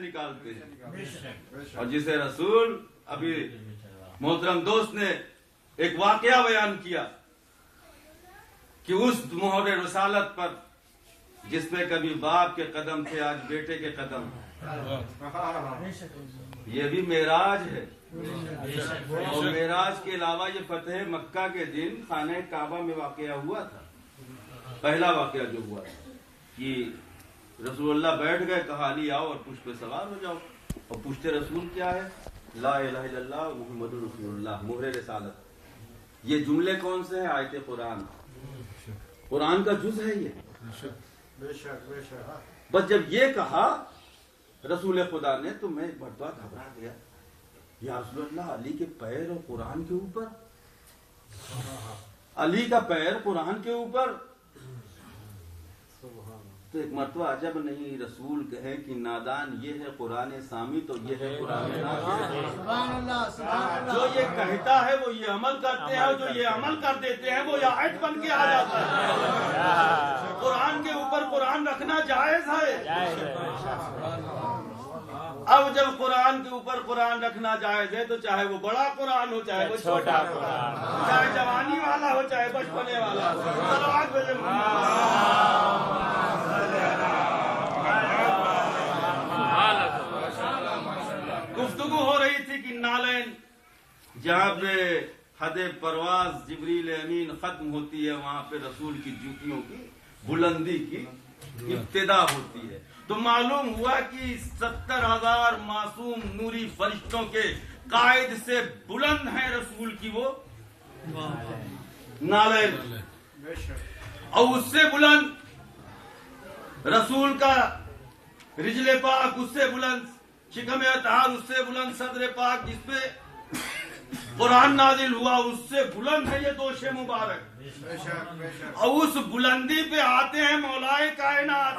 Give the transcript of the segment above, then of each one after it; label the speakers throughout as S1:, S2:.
S1: نکالتے ہیں. اور جسے رسول ابھی محترم دوست نے ایک واقعہ بیان کیا کہ اس مہر رسالت پر جس پہ کبھی باپ کے قدم تھے آج بیٹے کے قدم، یہ بھی معراج ہے. اور معراج کے علاوہ یہ فتح مکہ کے دن خانہ کعبہ میں واقعہ ہوا تھا. پہلا واقعہ جو ہوا تھا کہ رسول اللہ بیٹھ گئے، کہا علی آؤ اور پشت پہ سوار ہو جاؤ. اور پشت رسول کیا ہے؟ لا الہ الا اللہ محمد رسول اللہ، مہر رسالت. یہ جملے کون سے ہیں؟ آیت قرآن کا جز ہے یہ. بس جب یہ کہا رسول خدا نے تو میں بڑا گھبرا گیا. یا رسول اللہ، علی کے پیر اور قرآن کے اوپر، علی کا پیر قرآن کے اوپر. تو ایک مرتبہ عجب نہیں رسول کہے کہ نادان یہ ہے قرآن سامی تو یہ ہے قرآن نازل. جو یہ کہتا ہے وہ یہ عمل کرتے ہیں، اور جو یہ عمل کر دیتے ہیں وہ یہ آیت بن کے آ جاتا ہے. قرآن کے اوپر قرآن رکھنا جائز ہے. اب جب قرآن کے اوپر قرآن رکھنا جائز ہے تو چاہے وہ بڑا قرآن ہو چاہے وہ چھوٹا قرآن، چاہے جوانی والا ہو چاہے بچپنے والا ہو. گفتگو ہو رہی تھی کہ نالین جہاں پہ حد پرواز جبریل امین ختم ہوتی ہے وہاں پہ رسول کی جوتیوں کی بلندی کی ابتدا ہوتی ہے. تو معلوم ہوا کہ 70,000 معصوم نوری فرشتوں کے قائد سے بلند ہیں رسول کی وہ نالین، اور اس سے بلند رسول کا رجل پاک، اس سے بلند شکم اطہار، اس سے بلند صدر پاک جس پہ قرآن نازل ہوا، اس سے بلند ہے یہ دوش مبارک. اور اس بلندی پہ آتے ہیں مولائے کائنات.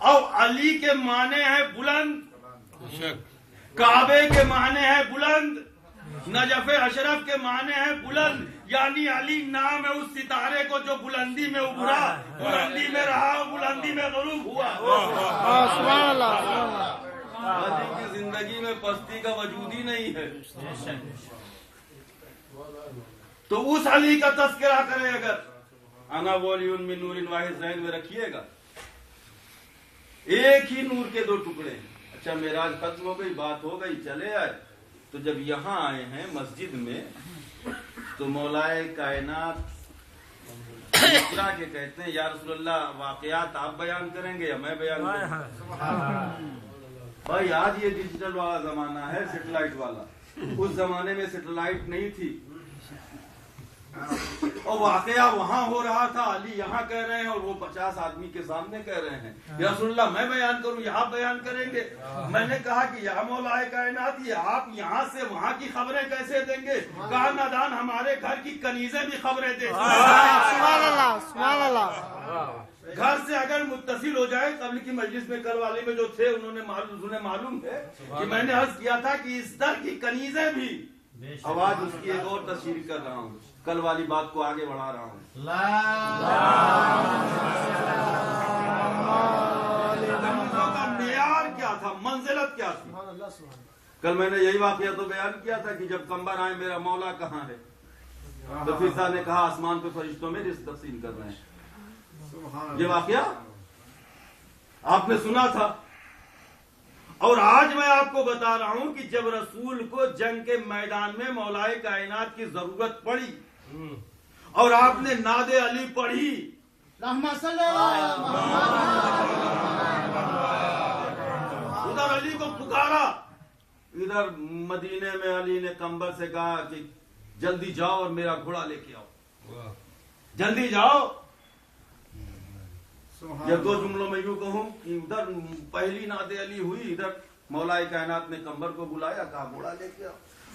S1: اور علی کے معنی ہے بلند، کعبے کے معنی ہے بلند، نجف اشرف کے معنی ہے بلند. یعنی علی نام ہے اس ستارے کو جو بلندی میں ابھرا، بلندی میں رہا، بلندی میں غروب ہوا. سبحان اللہ. علی کی زندگی میں پستی کا وجود ہی نہیں ہے. تو اس علی کا تذکرہ کرے اگر انا ولی من نور واحد ذہن میں رکھیے گا. ایک ہی نور کے دو ٹکڑے ہیں. اچھا معراج ختم ہو گئی، بات ہو گئی، چلے آئے. تو جب یہاں آئے ہیں مسجد میں تو مولائے کائنات دوسرا کے کہتے ہیں یا رسول اللہ واقعات آپ بیان کریں گے یا میں بیان کروں؟ بھائی آج یہ ڈیجیٹل والا زمانہ ہے، سیٹلائٹ والا. اس زمانے میں سیٹلائٹ نہیں تھی. اور واقعہ وہاں ہو رہا تھا، علی یہاں کہہ رہے ہیں اور وہ 50 آدمی کے سامنے کہہ رہے ہیں یا رسول اللہ میں بیان کروں یا آپ بیان کریں گے؟ میں نے کہا کہ یا مولا کائنات یہ آپ یہاں سے وہاں کی خبریں کیسے دیں گے؟ کہا نادان ہمارے گھر کی کنیزیں بھی خبریں دیں. سبحان اللہ سبحان اللہ. گھر سے اگر متصل ہو جائے، قبل کی مجلس میں کل والے میں جو تھے انہیں معلوم ہے کہ میں نے عرض کیا تھا کہ اس در کی کنیزیں بھی. آواز اس کی ایک اور تشریح کر رہا ہوں، کل والی بات کو آگے بڑھا رہا ہوں. کا معیار کیا تھا، منزلت کیا تھی؟ کل میں نے یہی واقعہ تو بیان کیا تھا کہ جب کمبر آئے میرا مولا کہاں ہے، تو پھر صاحب نے کہا آسمان پہ فرشتوں میں رزق تقسیم کر رہے ہیں. یہ واقعہ آپ نے سنا تھا. اور آج میں آپ کو بتا رہا ہوں کہ جب رسول کو جنگ کے میدان میں مولائے کائنات کی ضرورت پڑی اور آپ نے ناد علی پڑھی، ادھر علی کو پکارا، ادھر مدینے میں علی نے کمبر سے کہا کہ جلدی جاؤ اور میرا گھوڑا لے کے آؤ، جلدی جاؤ. یا دو جملوں میں یوں کہوں کہ ادھر پہلی ناد علی ہوئی، ادھر مولائے کائنات نے کمبر کو بلایا، کہا گھوڑا لے کے آؤ.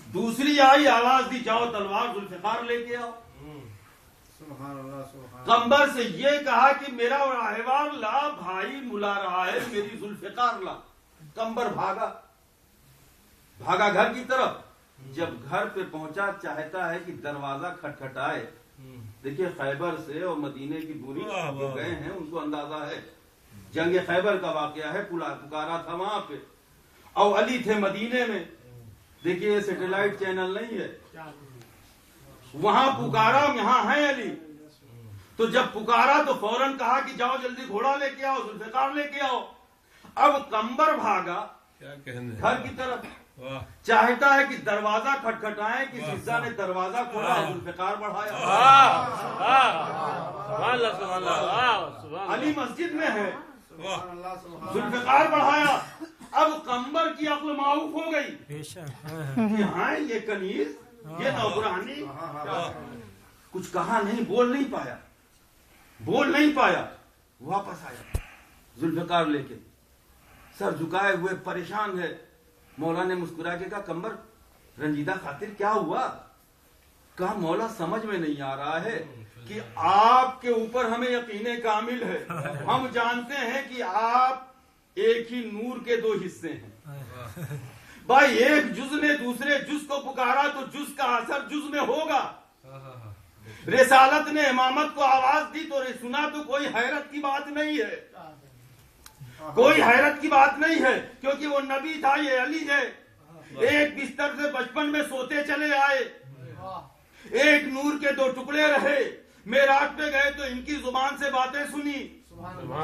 S1: دوسری آئی، آواز دی جاؤ تلوار ذوالفقار لے کے آؤ. کمبر سے یہ کہا کہ میرا راہوار لا، بھائی ملا رہا ہے، میری ذوالفقار لا. کمبر بھاگا گھر کی طرف. جب گھر پہ پہنچا چاہتا ہے کہ دروازہ کھٹکھٹائے، دیکھیے خیبر سے اور مدینے کی دوری جو گئے ہیں ان کو اندازہ ہے، جنگ خیبر کا واقعہ ہے، پکارا تھا وہاں پہ، اور علی تھے مدینے میں. دیکھیے یہ سیٹلائٹ چینل نہیں ہے، وہاں پکارا یہاں ہے علی. تو جب پکارا تو فوراً کہا کہ جاؤ جلدی گھوڑا لے کے آؤ، ذوالفقار لے کے آؤ. اب قمبر بھاگا گھر کی طرف، چاہتا ہے کہ دروازہ کھٹکھٹائیں، کہ سزا نے دروازہ کھولا، ذوالفقار بڑھایا. علی مسجد میں ہے، ذوالفقار بڑھایا. اب قمبر کی عقل معروف ہو گئی کہ ہاں یہ کنیز، یہ نوکرانی. کچھ کہا نہیں، بول نہیں پایا. واپس آیا ذوالفقار لے کے، سر جھکائے ہوئے پریشان ہے. مولا نے مسکرا کے کہا قمبر رنجیدہ خاطر کیا ہوا؟ کہا مولا سمجھ میں نہیں آ رہا ہے کہ آپ کے اوپر ہمیں یقین کامل ہے، ہم جانتے ہیں کہ آپ ایک ہی نور کے دو حصے ہیں. بھائی ایک جز نے دوسرے جز کو پکارا تو جز کا اثر جز میں ہوگا. رسالت نے امامت کو آواز دی تو سنا تو کوئی حیرت کی بات نہیں ہے، کوئی حیرت کی بات نہیں ہے، کیونکہ وہ نبی تھا، یہ علی ہے. ایک بستر سے بچپن میں سوتے چلے آئے، ایک نور کے دو ٹکڑے رہے. معراج پہ گئے تو ان کی زبان سے باتیں سنی.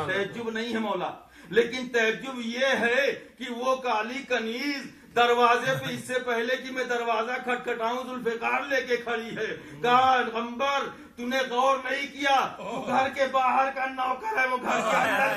S1: تعجب نہیں ہے مولا، لیکن تعجب یہ ہے کہ وہ کالی کنیز دروازے پہ اس سے پہلے کہ میں دروازہ کھٹکھٹاؤں ذوالفقار لے کے کھڑی ہے. کہا قمبر تو نے غور نہیں کیا، تو گھر کے باہر کا نوکر ہے، وہ گھر کے اندر